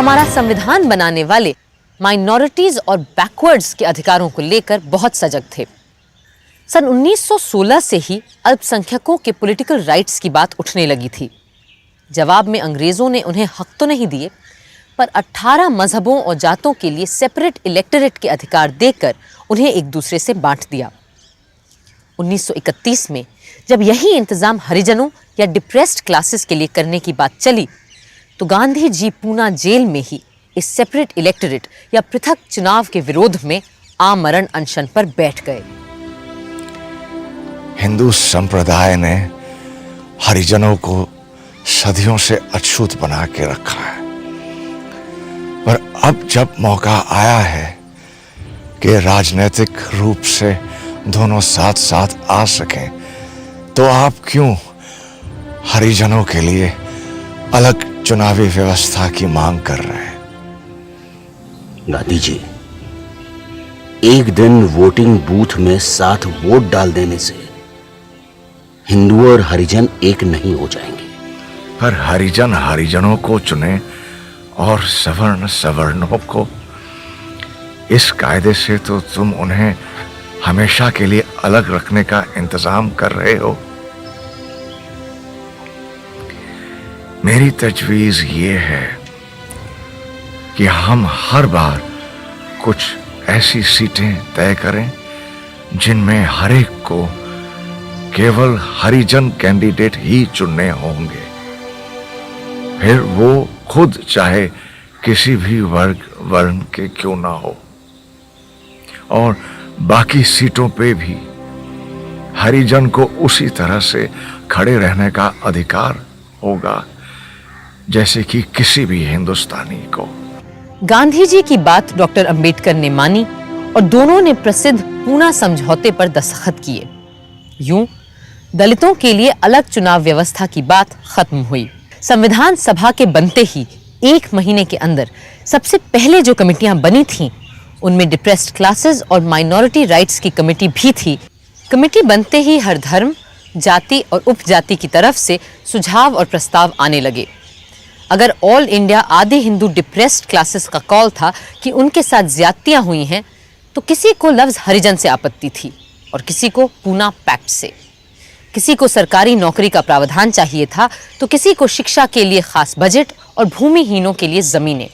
हमारा संविधान बनाने वाले माइनॉरिटीज और बैकवर्ड्स के अधिकारों को लेकर बहुत सजग थे। सन 1916 से ही अल्पसंख्यकों के पॉलिटिकल राइट्स की बात उठने लगी थी। जवाब में अंग्रेजों ने उन्हें हक तो नहीं दिए, पर 18 मजहबों और जातों के लिए सेपरेट इलेक्टोरेट के अधिकार देकर उन्हें एक दूसरे से बांट दिया। 1931 में जब यही इंतजाम हरिजनों या डिप्रेस्ड क्लासेस के लिए करने की बात चली, तो गांधी जी पूना जेल में ही इस सेपरेट इलेक्टोरेट या पृथक चुनाव के विरोध में आमरण अनशन पर बैठ गए। हिंदू संप्रदाय ने हरिजनों को सदियों से अछूत बना के रखा है, पर अब जब मौका आया है कि राजनीतिक रूप से दोनों साथ साथ आ सकें, तो आप क्यों हरिजनों के लिए अलग चुनावी व्यवस्था की मांग कर रहे हैं? गांधी जी, एक दिन वोटिंग बूथ में 7 वोट डाल देने से हिंदू और हरिजन एक नहीं हो जाएंगे। पर हरिजन हरिजनों को चुने और सवर्ण सवर्णों को। इस कायदे से तो तुम उन्हें हमेशा के लिए अलग रखने का इंतजाम कर रहे हो। मेरी तजवीज ये है कि हम हर बार कुछ ऐसी सीटें तय करें जिनमें हर एक को केवल हरिजन कैंडिडेट ही चुनने होंगे, फिर वो खुद चाहे किसी भी वर्ण के क्यों ना हो। और बाकी सीटों पे भी हरिजन को उसी तरह से खड़े रहने का अधिकार होगा जैसे कि किसी भी हिंदुस्तानी को। गांधी जी की बात डॉक्टर अंबेडकर ने मानी और दोनों ने प्रसिद्ध पूना समझौते पर दस्तखत किए। यूं दलितों के लिए अलग चुनाव व्यवस्था की बात खत्म हुई। संविधान सभा के बनते ही 1 महीने के अंदर सबसे पहले जो कमेटियां बनी थीं, उनमें डिप्रेस्ड क्लासेस और माइनॉरिटी राइट्स की कमेटी भी थी। कमेटी बनते ही हर धर्म, जाति और उपजाति की तरफ से सुझाव और प्रस्ताव आने लगे। अगर ऑल इंडिया आदि हिंदू डिप्रेस्ड क्लासेस का कॉल था कि उनके साथ ज्यादतियां हुई हैं, तो किसी को लफ्ज हरिजन से आपत्ति थी और किसी को पूना पैक्ट से। किसी को सरकारी नौकरी का प्रावधान चाहिए था, तो किसी को शिक्षा के लिए खास बजट और भूमिहीनों के लिए जमीनें।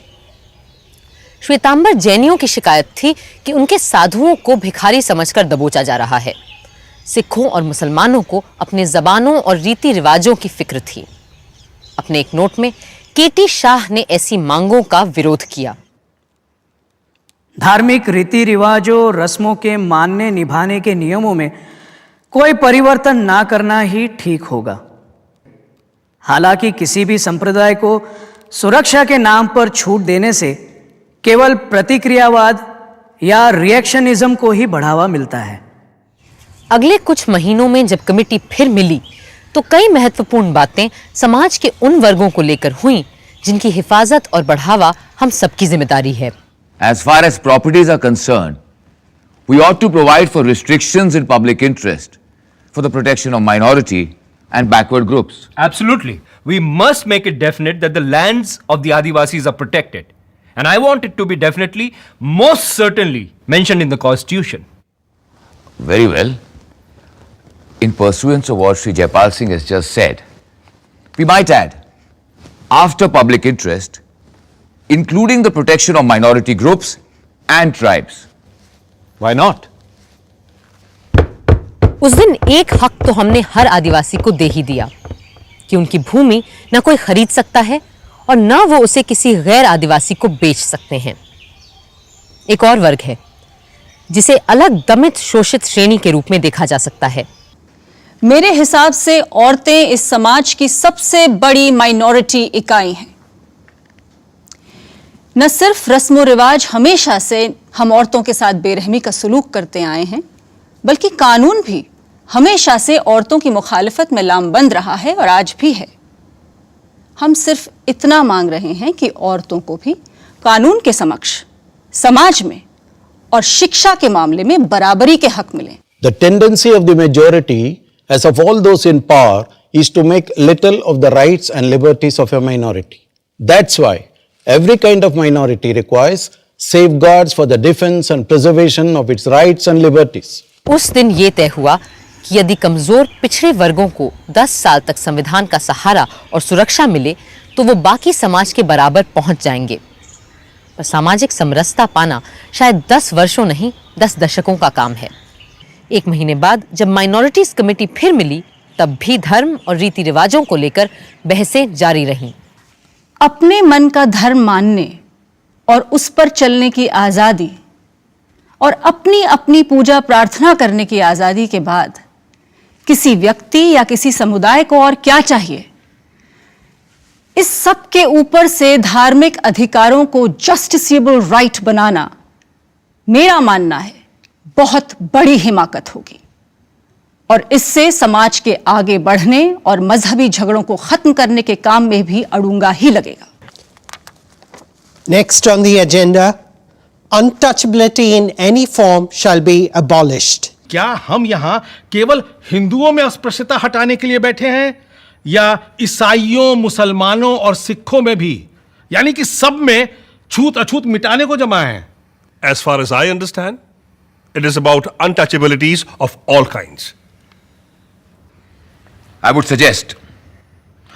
श्वेतांबर जैनियों की शिकायत थी कि उनके साधुओं को भिखारी समझकर दबोचा जा रहा है। सिखों और मुसलमानों को अपने जबानों और रीति रिवाजों की फिक्र थी। अपने एक नोट में केटी शाह ने ऐसी मांगों का विरोध किया। धार्मिक रीति रिवाजों, रस्मों के मानने निभाने के नियमों में कोई परिवर्तन ना करना ही ठीक होगा। हालांकि किसी भी संप्रदाय को सुरक्षा के नाम पर छूट देने से केवल प्रतिक्रियावाद या रिएक्शनिज्म को ही बढ़ावा मिलता है। अगले कुछ महीनों में जब कमेटी फिर मिली, तो कई महत्वपूर्ण बातें समाज के उन वर्गों को लेकर हुई जिनकी हिफाजत और बढ़ावा हम सबकी जिम्मेदारी है। As far as properties are concerned, we ought to provide for restrictions in public interest for the protection of minority and backward groups. Absolutely. We must make it definite that the lands of the Adivasis are protected. And I want it to be definitely, most certainly, mentioned in the Constitution. Very well. In pursuance of what Sri Jaipal Singh has just said, we might add, after public interest, including the protection of minority groups and tribes. Why not? उस दिन एक हक तो हमने हर आदिवासी को दे ही दिया कि उनकी भूमि न कोई खरीद सकता है और न वो उसे किसी गैर आदिवासी को बेच सकते हैं। एक और वर्ग है जिसे अलग दमित शोषित श्रेणी के रूप में देखा जा सकता है। मेरे हिसाब से औरतें इस समाज की सबसे बड़ी माइनॉरिटी इकाई हैं। न सिर्फ रस्मो रिवाज हमेशा से हम औरतों के साथ बेरहमी का सलूक करते आए हैं, बल्कि कानून भी हमेशा से औरतों की मुखालिफत में लामबंद रहा है और आज भी है। हम सिर्फ इतना मांग रहे हैं कि औरतों को भी कानून के समक्ष, समाज में और शिक्षा के मामले में बराबरी के हक मिलें। The tendency of the majority, as of all those in power, is to make little of the rights and liberties of a minority. That's why Every kind of minority requires safeguards for the defense and preservation of its rights and liberties. उस दिन ये तय हुआ कि यदि कमजोर पिछड़े वर्गों को 10 साल तक संविधान का सहारा और सुरक्षा मिले तो वो बाकी समाज के बराबर पहुंच जाएंगे। पर सामाजिक समरसता पाना शायद 10 वर्षों नहीं 10 दशकों का काम है। एक महीने बाद जब माइनॉरिटीज कमेटी फिर मिली तब भी धर्म और रीति रिवाजों को लेकर बहसें जारी रहीं। अपने मन का धर्म मानने और उस पर चलने की आजादी और अपनी अपनी पूजा प्रार्थना करने की आजादी के बाद किसी व्यक्ति या किसी समुदाय को और क्या चाहिए? इस सब के ऊपर से धार्मिक अधिकारों को जस्टिसेबल राइट बनाना मेरा मानना है बहुत बड़ी हिमाकत होगी और इससे समाज के आगे बढ़ने और मजहबी झगड़ों को खत्म करने के काम में भी अड़ूंगा ही लगेगा। Next on the agenda, untouchability in any form shall be abolished. क्या हम यहाँ केवल हिंदुओं में अस्पृश्यता हटाने के लिए बैठे हैं या ईसाइयों, मुसलमानों और सिखों में भी, यानी कि सब में छूत अछूत मिटाने को जमा है? As far as I understand, it is about untouchabilities of all kinds. I would suggest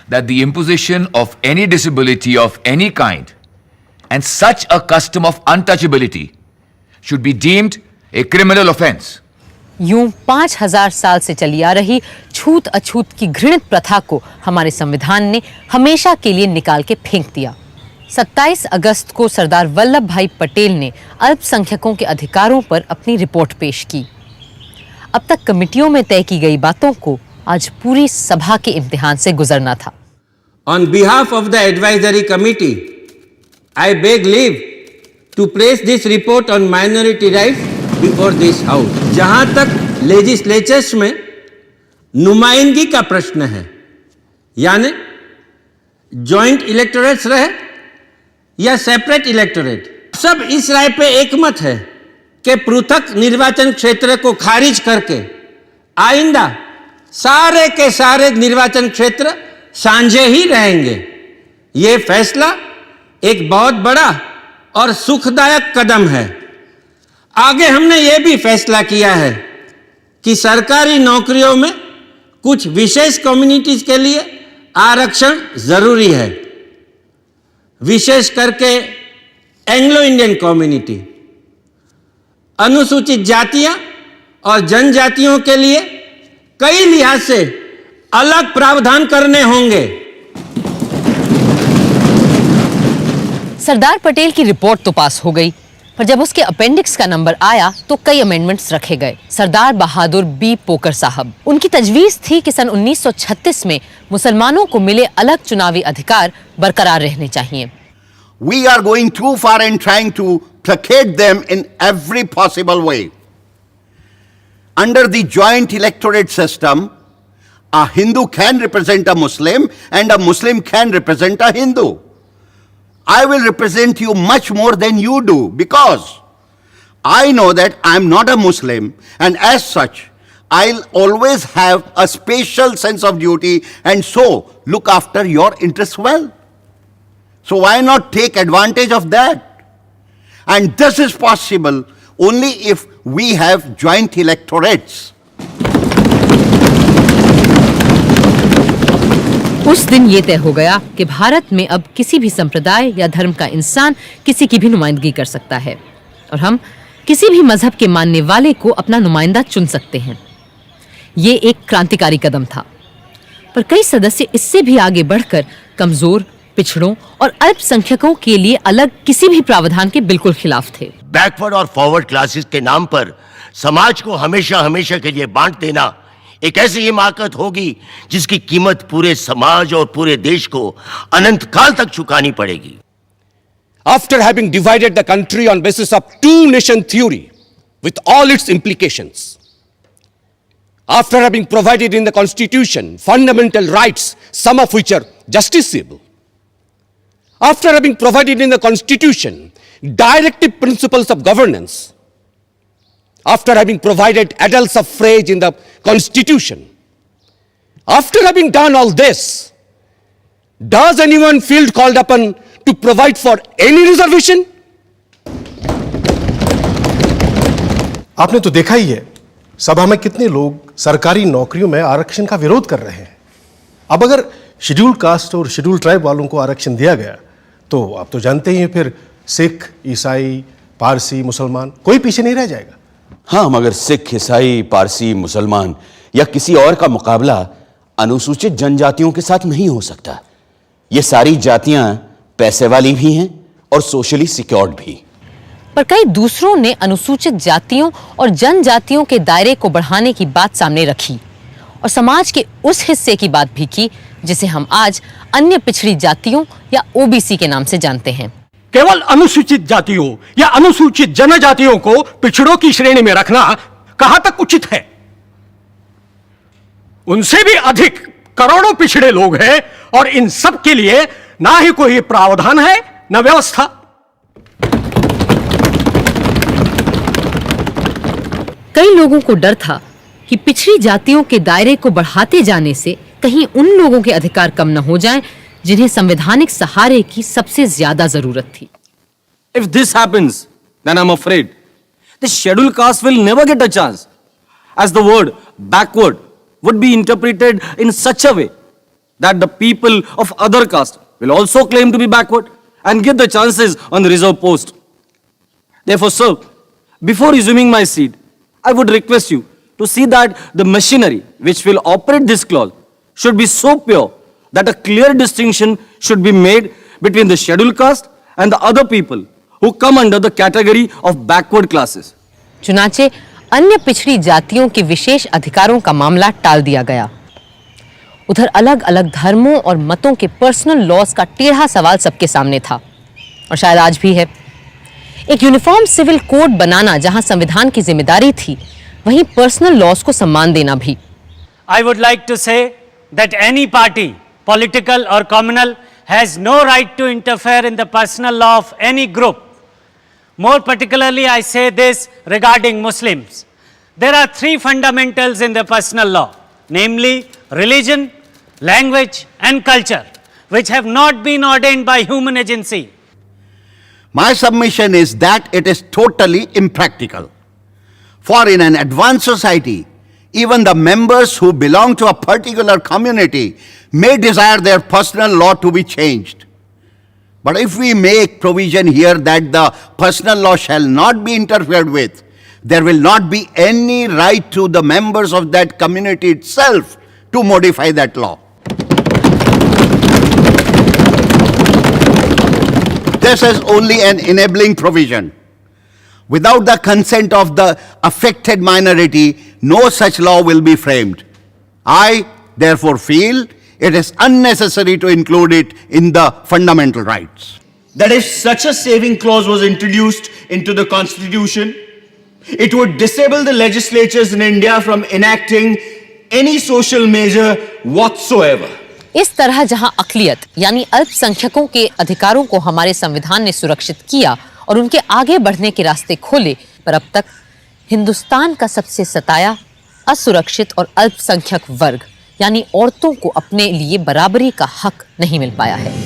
that the imposition of any disability of any kind and such a custom of untouchability should be deemed a criminal offense. यूं 5000 साल से चली आ रही छूत अछूत की घृणित प्रथा को हमारे संविधान ने हमेशा के लिए निकाल के फेंक दिया। 27 अगस्त को सरदार वल्लभ भाई पटेल ने अल्पसंख्यकों के अधिकारों पर अपनी रिपोर्ट पेश की। अब तक कमिटियों में तय की गई बातों को आज पूरी सभा के इम्तिहान से गुजरना था। On behalf of the advisory committee, I beg leave to place this report on minority rights before this house. जहां तक लेजिस्लेचर्स में नुमाइंदगी का प्रश्न है, यानी जॉइंट इलेक्टोरेट्स रहे या सेपरेट इलेक्टोरेट, सब इस राय पे एकमत है कि पृथक निर्वाचन क्षेत्र को खारिज करके आइंदा सारे के सारे निर्वाचन क्षेत्र साझे ही रहेंगे। ये फैसला एक बहुत बड़ा और सुखदायक कदम है। आगे हमने ये भी फैसला किया है कि सरकारी नौकरियों में कुछ विशेष कम्युनिटीज के लिए आरक्षण जरूरी है, विशेष करके एंग्लो इंडियन कम्युनिटी, अनुसूचित जातियां और जनजातियों के लिए कई लिहाज से अलग प्रावधान करने होंगे। सरदार पटेल की रिपोर्ट तो पास हो गई, पर जब उसके अपेंडिक्स का नंबर आया तो कई अमेंडमेंट्स रखे गए। सरदार बहादुर बी पोकर साहब, उनकी तजवीज थी कि सन 1936 में मुसलमानों को मिले अलग चुनावी अधिकार बरकरार रहने चाहिए। We are going too far in trying to placate them in every possible way. Under the joint electorate system, a Hindu can represent a Muslim and a Muslim can represent a Hindu. I will represent you much more than you do because I know that I'm not a Muslim and as such, I'll always have a special sense of duty and so look after your interests well. So why not take advantage of that? And this is possible only if we have joint electorates. उस दिन ये तय हो गया कि भारत में अब किसी भी संप्रदाय या धर्म का इंसान किसी की भी नुमाइंदगी कर सकता है और हम किसी भी मजहब के मानने वाले को अपना नुमाइंदा चुन सकते हैं। ये एक क्रांतिकारी कदम था, पर कई सदस्य इससे भी आगे बढ़कर कमजोर, पिछड़ों और अल्पसंख्यकों के लिए अलग किसी भी प्रावधान के बिल्कुल खिलाफ थे। बैकवर्ड और फॉरवर्ड क्लासेस के नाम पर समाज को हमेशा हमेशा के लिए बांट देना एक ऐसी हिमाकत होगी जिसकी कीमत पूरे समाज और पूरे देश को अनंत काल तक चुकानी पड़ेगी। After having divided the country on basis of two-nation theory with all its implications, after having provided in the Constitution fundamental rights, some of which are justiciable, after having provided in the Constitution directive principles of governance, after having provided adult suffrage in the Constitution, after having done all this, does anyone feel called upon to provide for any reservation? आपने तो देखा ही है सभा में कितने लोग सरकारी नौकरियों में आरक्षण का विरोध कर रहे हैं। अब अगर शेड्यूल कास्ट और शेड्यूल ट्राइब वालों को आरक्षण दिया गया तो आप तो जानते ही हैं फिर सिख, ईसाई, पारसी, मुसलमान कोई पीछे नहीं रह जाएगा। हाँ, मगर सिख, ईसाई, पारसी, मुसलमान या किसी और का मुकाबला अनुसूचित जनजातियों के साथ नहीं हो सकता। ये सारी जातियां पैसे वाली भी हैं और सोशली सिक्योर्ड भी। पर कई दूसरों ने अनुसूचित जातियों और जनजातियों के दायरे को बढ़ाने की बात सामने रखी और समाज के उस हिस्से की बात भी की जिसे हम आज अन्य पिछड़ी जातियों या ओबीसी के नाम से जानते हैं। केवल अनुसूचित जातियों या अनुसूचित जनजातियों को पिछड़ों की श्रेणी में रखना कहां तक उचित है? उनसे भी अधिक करोड़ों पिछड़े लोग हैं और इन सब के लिए ना ही कोई प्रावधान है न व्यवस्था। कई लोगों को डर था कि पिछड़ी जातियों के दायरे को बढ़ाते जाने से कहीं उन लोगों के अधिकार कम न हो जाएं जिन्हें संवैधानिक सहारे की सबसे ज्यादा जरूरत थी। If this happens, then I'm afraid the scheduled caste will never get a chance, as the word backward would be interpreted in such a way that the people of other caste will also claim to be backward and get the chances on the reserve post. Therefore, sir, before resuming my seat, I would request you to see that the machinery which will operate this clause should be so pure that a clear distinction should be made between the scheduled caste and the other people who come under the category of backward classes. चुनाचे अन्य पिछड़ी जातियों के विशेष अधिकारों का मामला टाल दिया गया। उधर अलग अलग धर्मों और मतों के पर्सनल लॉज का टेढ़ा सवाल सबके सामने था और शायद आज भी है। एक यूनिफॉर्म सिविल कोड बनाना जहां संविधान की जिम्मेदारी थी, वहीं पर्सनल लॉज को सम्मान देना भी। I would like to say that any party, political or communal, has no right to interfere in the personal law of any group. More particularly, I say this regarding Muslims. There are three fundamentals in the personal law, namely religion, language, and culture, which have not been ordained by human agency. My submission is that it is totally impractical. For in an advanced society, even the members who belong to a particular community may desire their personal law to be changed. But if we make provision here that the personal law shall not be interfered with, there will not be any right to the members of that community itself to modify that law. This is only an enabling provision. Without the consent of the affected minority, no such law will be framed. I therefore feel it is unnecessary to include it in the fundamental rights. That if such a saving clause was introduced into the Constitution, it would disable the legislatures in India from enacting any social measure whatsoever. इस तरह जहां अक़लियत यानी अल्पसंख्यकों के अधिकारों को हमारे संविधान ने सुरक्षित किया और उनके आगे बढ़ने के रास्ते खोले, पर अब तक हिंदुस्तान का सबसे सताया, असुरक्षित और अल्पसंख्यक वर्ग यानी औरतों को अपने लिए बराबरी का हक नहीं मिल पाया है।